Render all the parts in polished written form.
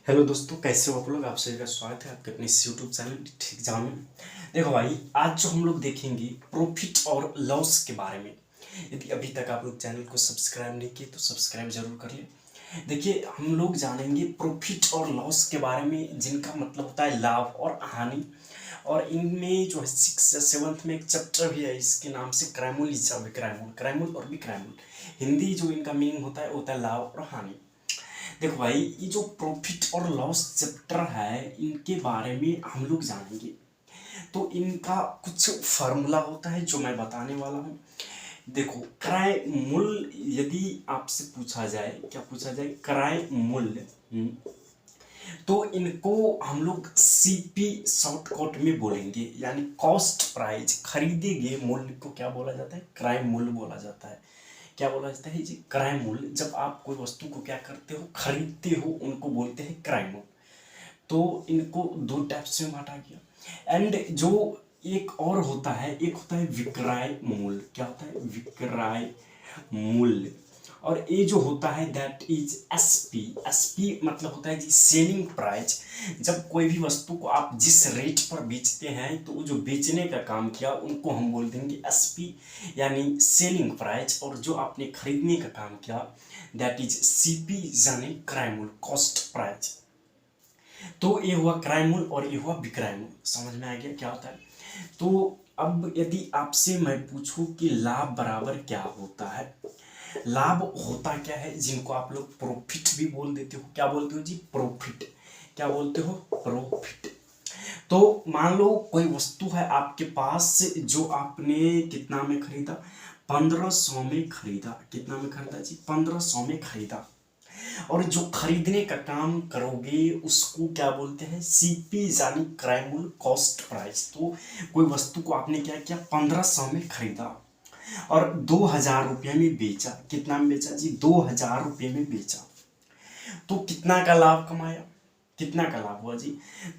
Hello दोस्तों, कैसे हो आप लोग। आप सभी का स्वागत है आपके अपने इस यूट्यूब चैनल ठीक एग्जाम में। देखो भाई, आज जो हम लोग देखेंगे प्रॉफिट और लॉस के बारे में। यदि अभी तक आप लोग चैनल को सब्सक्राइब नहीं किए तो सब्सक्राइब जरूर कर ले। देखिए, हम लोग जानेंगे प्रॉफिट और लॉस के बारे में, जिनका मतलब होता है लाभ और हानि। और इनमें जो है 6 या 7th में एक चैप्टर भी है, इसके नाम से क्रैमूल विक्रैमूल, क्रैमूल और विक्रैमूल। हिंदी जो इनका मीनिंग होता है वो होता है लाभ और हानि। देखो भाई, ये जो प्रॉफिट और लॉस चैप्टर है, इनके बारे में हम लोग जानेंगे। तो इनका कुछ फार्मूला होता है जो मैं बताने वाला हूँ। देखो, क्रय मूल्य, यदि आपसे पूछा जाए, क्या पूछा जाए, क्रय मूल्य, तो इनको हम लोग सीपी शॉर्टकट में बोलेंगे, यानी कॉस्ट प्राइस। खरीदे गए मूल्य को क्या बोला जाता है, क्रय मूल्य बोला जाता है। क्या बोला जाता है जी, क्रय मूल्य। जब आप कोई वस्तु को क्या करते हो, खरीदते हो, उनको बोलते हैं क्रय मूल्य। तो इनको दो टाइप्स में बांटा गया। एंड जो एक और होता है, एक होता है विक्रय मूल्य। क्या होता है, विक्रय मूल्य। और ये जो होता है दैट इज एसपी। एसपी मतलब होता है जी सेलिंग प्राइस। जब कोई भी वस्तु को आप जिस रेट पर बेचते हैं, तो वो जो बेचने का काम किया उनको हम बोल देंगे एसपी, यानी सेलिंग प्राइस। और जो आपने खरीदने का काम किया दैट इज सीपी, यानी क्रय मूल्य, कॉस्ट प्राइस। तो ये हुआ क्रय मूल्य और ये हुआ विक्रय मूल्य। समझ में आ गया क्या होता है। तो अब यदि आपसे मैं पूछूं कि लाभ बराबर क्या होता है, लाभ होता क्या है, जिनको आप लोग प्रॉफिट भी बोल देते हो। क्या बोलते हो जी, प्रॉफिट। क्या बोलते हो, प्रॉफिट। तो मान लो कोई वस्तु है आपके पास, जो आपने कितना में खरीदा, 1500 में खरीदा। कितना में खरीदा जी, 1500 में खरीदा। और जो खरीदने का काम करोगे उसको क्या बोलते हैं, सीपी, यानी क्रय मूल्य, कॉस्ट प्राइस। तो कोई वस्तु को आपने क्या किया, 1500 में खरीदा और 2000 रुपये में बेचा। कितना में बेचा जी, 2000 रुपये में बेचा। तो कितना का लाभ कमाया, कितना का लाभ हुआ जी।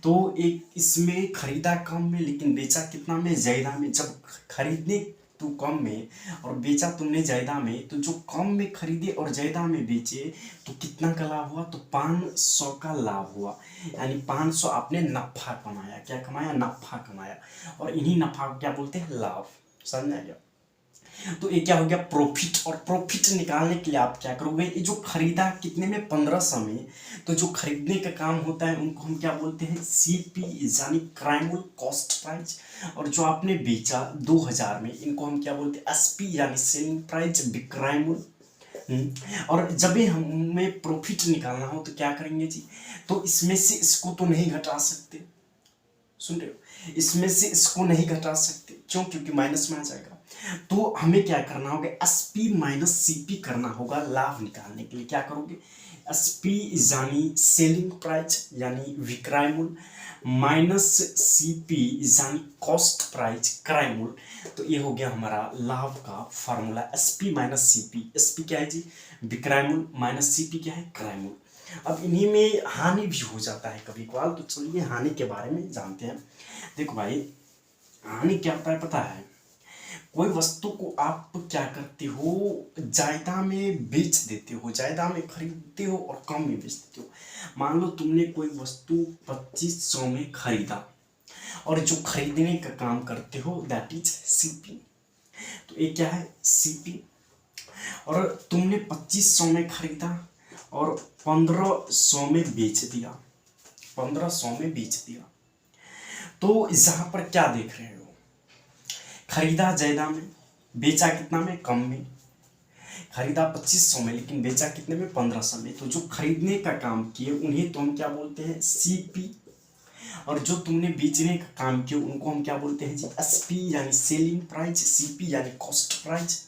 तो एक इसमें खरीदा कम में लेकिन बेचा कितना में, ज्यादा में। जब खरीदने तो कम में और बेचा तुमने ज्यादा में, तो जो कम में खरीदे और ज्यादा में बेचे तो कितना का लाभ हुआ, तो 500 का लाभ हुआ। यानी 500 आपने नफा कमाया। क्या कमाया, नफा कमाया। और इन्हीं नफा को क्या बोलते हैं, लाभ। समझ आ गया। तो ये क्या हो गया, प्रॉफिट। और प्रॉफिट निकालने के लिए आप क्या करोगे, ये जो खरीदा कितने में, 1500 में, तो जो खरीदने का काम होता है उनको हम क्या बोलते हैं, सीपी, यानी क्रय मूल्य, कॉस्ट प्राइस। और जो आपने बेचा 2000 में, इनको हम क्या बोलते हैं, एसपी, यानी सेलिंग प्राइस, विक्रय मूल्य। और जब भी हमें प्रॉफिट निकालना हो तो क्या करेंगे जी, तो इसमें से इसको तो नहीं घटा सकते। सुन रहे हो, इसमें से इसको नहीं घटा सकते। क्यों, क्योंकि माइनस में आ जाएगा। तो हमें क्या करना होगा, एसपी माइनस सीपी करना होगा लाभ निकालने के लिए। क्या करोगे, एसपी यानी सेलिंग प्राइस, यानी विक्रय मूल्य, माइनस सीपी यानी कॉस्ट प्राइस, क्रय मूल्य। तो ये हो गया हमारा लाभ का formula, SP minus CP. SP क्या है जी, विक्रय मूल्य, माइनस सीपी क्या है, क्रय मूल्य। अब इन्हीं में हानि भी हो जाता है कभी कभार। तो चलिए हानि के बारे में जानते हैं। देखो भाई, हानि क्या होता है पता है, कोई वस्तु को आप क्या करते हो, ज्यादा में बेच देते हो, ज्यादा में खरीदते हो और कम में बेच देते हो। मान लो तुमने कोई वस्तु 2500 में खरीदा, और जो खरीदने का काम करते हो दैट इज सीपी। तो ये क्या है, सीपी। और तुमने 2500 में खरीदा और 1500 में बेच दिया, 1500 में बेच दिया। तो यहाँ पर क्या देख रहे हो, खरीदा ज्यादा में, बेचा कितना में, कम में। खरीदा 2500 में लेकिन बेचा कितने में, 1500 में। तो जो खरीदने का काम किए उन्हें तो हम क्या बोलते हैं, सीपी। और जो तुमने बेचने का काम किया उनको हम क्या बोलते हैं जी, एसपी, यानी सेलिंग प्राइस, सीपी यानी कॉस्ट प्राइस।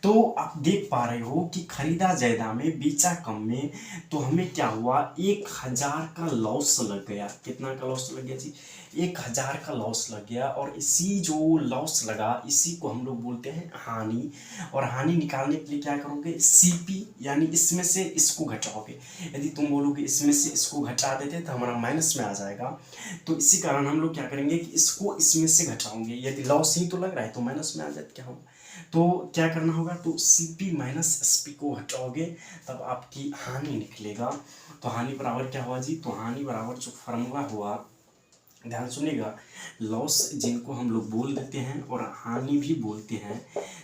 तो आप देख पा रहे हो कि खरीदा ज्यादा में, बेचा कम में। तो हमें क्या हुआ, 1000 का लॉस लग गया। कितना का लॉस लग गया जी, 1000 का लॉस लग गया। और इसी जो लॉस लगा, इसी को हम लोग बोलते हैं हानि। और हानि निकालने के लिए क्या करोगे, सीपी, यानी इसमें से इसको घटाओगे। यदि तुम बोलोगे इसमें से इसको घटा देते तो हमारा माइनस में आ जाएगा। तो इसी कारण हम लोग क्या करेंगे कि इसको इसमें से घटाओगे। यदि लॉस ही तो लग रहा है तो माइनस में आ जाए, क्या होगा, तो क्या करना होगा, तो CP माइनस SP को हटाओगे तब आपकी हानि निकलेगा। तो हानि बराबर क्या हुआ जी, तो हानि बराबर जो फार्मूला हुआ, ध्यान सुनिएगा, लॉस जिनको हम लोग बोल देते हैं और हानि भी बोलते हैं।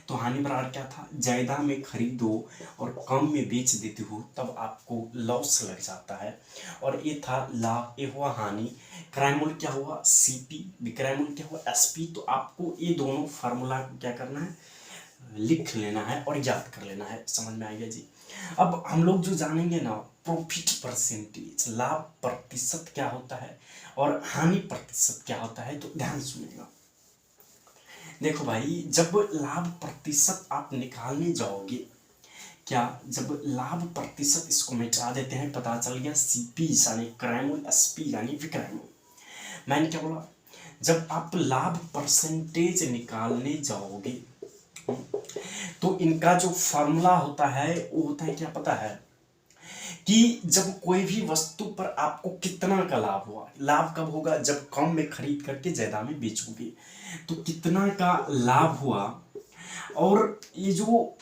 तो हानि बराबर क्या था, ज्यादा में खरीदो और कम में बेच देते हो तब आपको लॉस लग जाता है। और ये था लाभ, ये हुआ हानि। क्रय मूल्य क्या हुआ CP, विक्रय मूल्य क्या हुआ SP। तो आपको ये दोनों फार्मूला को क्या करना है, लिख लेना है और याद कर लेना है। समझ में आएगा जी। अब हम लोग जो जानेंगे ना, प्रॉफिट परसेंटेज, लाभ प्रतिशत क्या होता है और हानि प्रतिशत क्या होता है, तो ध्यान सुनिएगा। देखो भाई, जब लाभ प्रतिशत आप निकालने जाओगे, क्या जब लाभ प्रतिशत, इसको मिटा देते हैं, पता चल गया CP यानी क्रय मूल्य, SP यानी विक्रय मूल्य। मैंने क्या बोला, जब आप लाभ परसेंटेज निकालने जाओगे तो इनका जो फॉर्मूला होता है वो होता है क्या पता है, कि जब कोई भी वस्तु पर आपको कितना का लाभ हुआ, लाभ कब होगा, जब कम में खरीद करके ज्यादा में बेचोगे, तो कितना का लाभ हुआ। और ये जो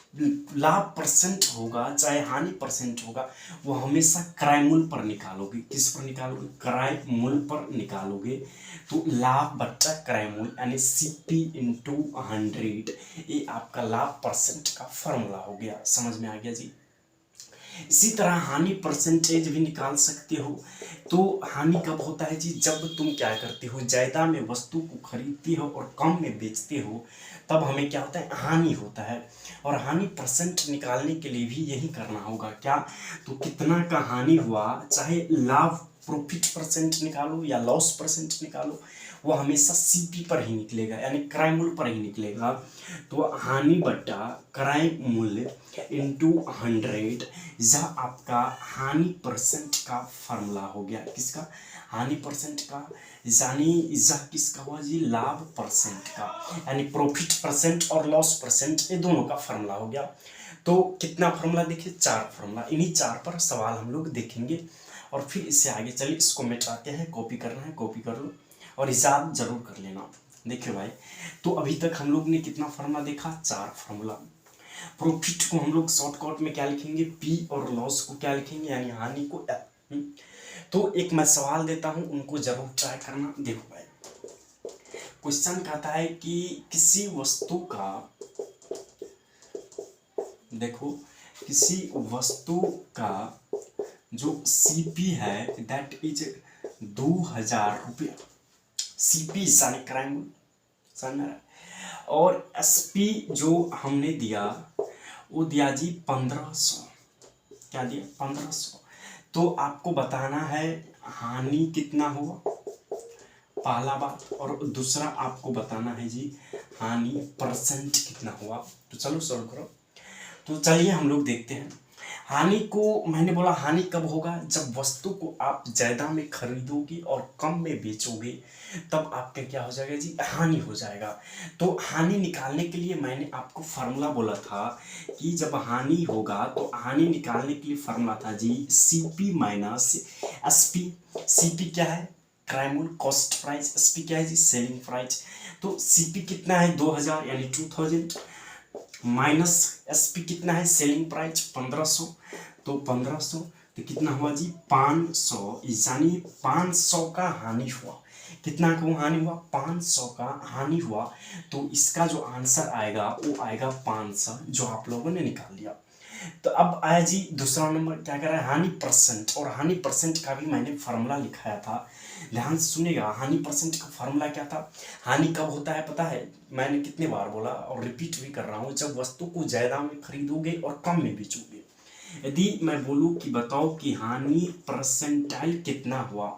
लाभ परसेंट होगा चाहे हानि परसेंट होगा, वो हमेशा क्रय मूल्य पर निकालोगे। किस पर निकालोगे, क्रय मूल्य पर निकालोगे। तो लाभ बट्टा क्रय मूल्य यानी CP इंटू 100, ये आपका लाभ परसेंट का फॉर्मूला हो गया। समझ में आ गया जी। इसी तरह हानि परसेंटेज भी निकाल सकते हो। तो हानि कब होता है जी, जब तुम क्या करते हो, ज्यादा में वस्तु को खरीदते हो और कम में बेचते हो, तब हमें क्या होता है, हानि होता है। और हानि परसेंट निकालने के लिए भी यही करना होगा, क्या, तो कितना का हानि हुआ, चाहे लाभ प्रॉफिट परसेंट निकालो या लॉस परसेंट निकालो, वो हमेशा CP पर ही निकलेगा, यानी क्रय मूल्य पर ही निकलेगा। तो हानि बट्टा क्रय मूल्य इंटू 100, यह आपका हानि परसेंट का फॉर्मूला हो गया। किसका, हानि परसेंट का, यानी यह किसका हुआ जी, लाभ परसेंट का, यानी प्रॉफिट परसेंट और लॉस परसेंट, ये दोनों का फॉर्मूला हो गया। तो कितना फॉर्मूला देखिए, 4 फॉर्मूला, इन्हीं 4 पर सवाल हम लोग देखेंगे और फिर इससे आगे चलिए इसको मिटाते हैं। कॉपी करना है कॉपी कर लो और हिसाब जरूर कर लेना। देखिए भाई, तो अभी तक हम लोग ने कितना फॉर्मूला देखा, 4 फॉर्मूला। प्रॉफिट को हम लोग शॉर्टकट में क्या लिखेंगे, P, और लॉस को क्या लिखेंगे, यानी हानि को L। तो एक मैं सवाल देता हूं, उनको जरूर ट्राई करना। देखो भाई, क्वेश्चन कहता है कि किसी वस्तु का, देखो किसी वस्तु का जो CP है दैट इज 2000 रुपया। CP यानी क्राइम, समझ में आ रहा है। और SP जो हमने दिया वो दिया जी 1500। क्या दिया, 1500। तो आपको बताना है हानि कितना हुआ, पहला बात, और दूसरा आपको बताना है जी हानि परसेंट कितना हुआ। तो चलो सॉल्व करो। तो चलिए हम लोग देखते हैं। हानि को मैंने बोला, हानि कब होगा, जब वस्तु को आप ज्यादा में खरीदोगे और कम में बेचोगे, तब आपका क्या हो जाएगा जी, हानि हो जाएगा। तो हानि निकालने के लिए मैंने आपको फार्मूला बोला था कि जब हानि होगा तो हानि निकालने के लिए फार्मूला था जी CP माइनस SP। CP क्या है, क्रय मूल्य, कॉस्ट प्राइस। SP क्या है जी, सेलिंग प्राइस। तो CP कितना है, 2000 यानी 2000, माइनस SP कितना है, सेलिंग प्राइस 1500। तो 1500 तो कितना हुआ जी, 500, यानी 500 का हानि हुआ। कितना को हानि हुआ, 500 का हानि हुआ। तो इसका जो आंसर आएगा वो आएगा 500, जो आप लोगों ने निकाल लिया। तो अब आया जी दूसरा नंबर, क्या कर रहा है, हानि परसेंट। और हानि परसेंट का भी मैंने फार्मूला लिखाया था, ध्यान से सुनिएगा। हानि परसेंट का फार्मूला क्या था, हानि कब होता है पता है, मैंने कितने बार बोला और रिपीट भी कर रहा हूं, जब वस्तु को ज्यादा में खरीदोगे और कम में बेचोगे। यदि मैं बोलूं कि बताओ कि हानि परसेंटाइल कितना हुआ,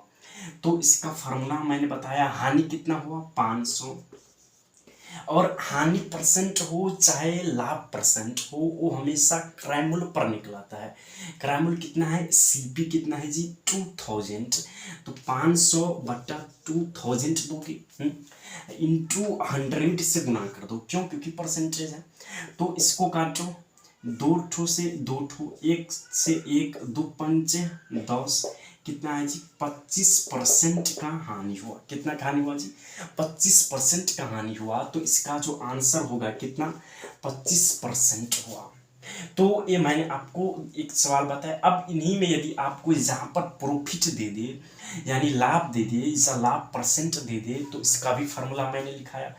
तो इसका फार्मूला मैंने बताया, हानि कितना हुआ 500, और हानि परसेंट हो चाहे लाभ परसेंट हो, वो हमेशा क्रय मूल्य पर निकलाता है। क्रय मूल्य कितना है, CP कितना है जी 2000। तो 500 बटा 2000 दोगे, इंटू 100 से गुना कर दो। क्यों, क्योंकि परसेंटेज है। तो इसको काटो, 2 ठो से 2 ठो, 1 से 1, 2 पंचे 10, कितना है जी 25% का हानि हुआ। कितना का हानि हुआ जी, 25% का हानि हुआ। तो इसका जो आंसर होगा कितना, 25% हुआ। तो ये मैंने आपको एक सवाल बताया। अब इन्हीं में यदि आपको यहाँ पर प्रॉफिट दे दे, यानी लाभ दे दे, इसका लाभ परसेंट दे दे, तो इसका भी फार्मूला मैंने लिखाया।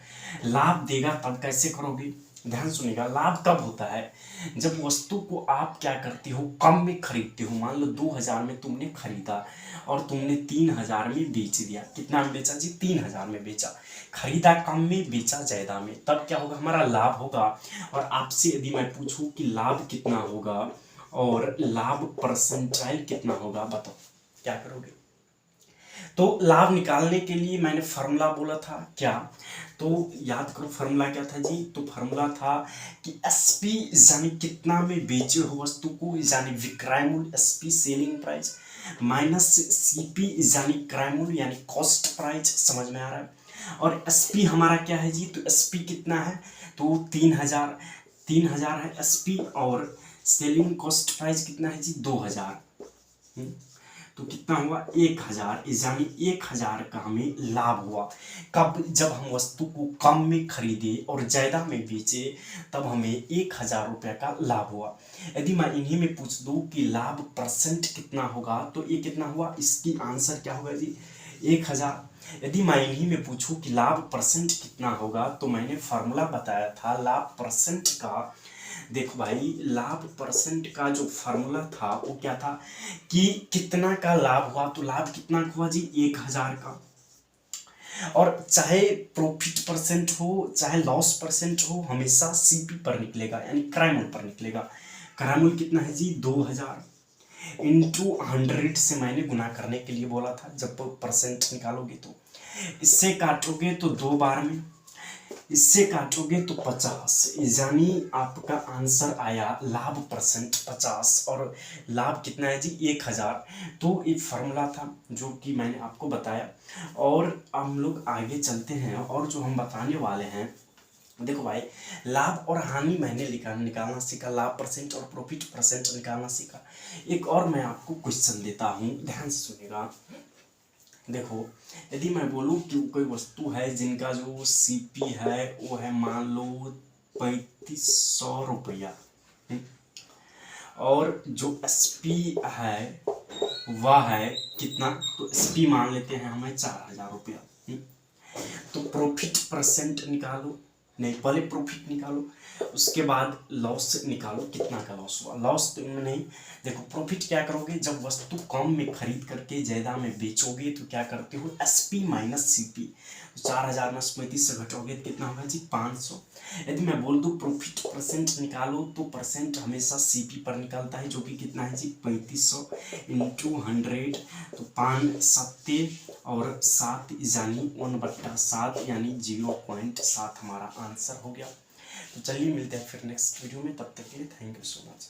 लाभ देगा तब कैसे करोगे, ध्यान सुनिएगा। लाभ कब होता है, जब वस्तु को आप क्या करते हो, कम में खरीदते हो। मान लो 2000 में तुमने खरीदा और तुमने 3000 में बेच दिया। कितना में बेचा जी, 3000 में बेचा। खरीदा कम में, बेचा ज्यादा में, तब क्या होगा, हमारा लाभ होगा। और आपसे यदि मैं पूछूं कि लाभ कितना होगा और लाभ परसेंटाइल कितना होगा, बताओ क्या करोगे। तो लाभ निकालने के लिए मैंने फार्मूला बोला था क्या, तो याद करो फार्मूला क्या था जी। तो फार्मूला था कि एसपी यानी कितना में बेचे हो वस्तु को, यानी विक्रय मूल्य, SP selling price, minus CP यानी क्रय मूल्य यानी कॉस्ट प्राइस। समझ में आ रहा है। और एसपी हमारा क्या है जी, तो एसपी कितना है, तो 3000 है एसपी। और सेलिंग कॉस्ट प्राइस कितना है जी, 2000। तो कितना हुआ, 1000, यानी 1000 का हमें लाभ हुआ। कब, जब हम वस्तु को कम में खरीदे और ज्यादा में बेचे, तब हमें 1000 रुपये का लाभ हुआ। यदि मैं इन्हीं में पूछ दूं कि लाभ परसेंट कितना होगा, तो ये कितना हुआ, इसकी आंसर क्या होगा जी, 1000। यदि मैं इन्हीं में पूछूं कि लाभ परसेंट कितना होगा, तो मैंने फार्मूला बताया था लाभ परसेंट का। देखो भाई, लाभ परसेंट का जो फार्मूला था वो क्या था कि कितना का लाभ हुआ, तो लाभ कितना हुआ जी, 1000 का। और चाहे प्रॉफिट परसेंट हो चाहे लॉस परसेंट हो, हमेशा सीपी पर निकलेगा, यानी क्रय मूल्य पर निकलेगा। क्रय मूल्य कितना है जी, 2000 इंटू 100 से मैंने गुना करने के लिए बोला था। जब परसेंट निकालोगे तो इससे काटोगे तो 2 बार में, इससे काटोगे तो 50, यानी आपका आंसर आया लाभ परसेंट 50। और लाभ कितना है जी, 1000। तो एक फार्मूला था जो कि मैंने आपको बताया। और हम लोग आगे चलते हैं, और जो हम बताने वाले हैं, देखो भाई, लाभ और हानि मैंने निकालना सीखा, लाभ परसेंट और प्रॉफिट परसेंट निकालना सीखा। एक और मैं आपको क्वेश्चन देता हूँ, ध्यान से सुनिएगा। देखो, यदि मैं बोलूँ कि कोई वस्तु है जिनका जो सीपी है वो है मान लो 3500 रुपया, और जो एसपी है वह है कितना, तो एसपी मान लेते हैं हमें 4000 रुपया। तो प्रॉफिट परसेंट निकालो, नहीं पहले प्रॉफिट निकालो, उसके बाद लॉस निकालो, कितना का लॉस हुआ। लॉस तो नहीं, देखो प्रॉफिट क्या करोगे, जब वस्तु कम में खरीद करके ज्यादा में बेचोगे तो क्या करते हो, एसपी माइनस सीपी। तो 4000 में 35 से घटोगे तो कितना होगा जी, 500। यदि मैं बोल दूं प्रॉफिट परसेंट निकालो, तो परसेंट हमेशा सीपी पर निकलता है, जो कि कितना है जी, 3500 इंटू 100। तो 5 7 और 7 यानी 1/7, यानी 0.7 हमारा आंसर हो गया। तो चलिए मिलते हैं फिर नेक्स्ट वीडियो में, तब तक के लिए थैंक यू सो मच।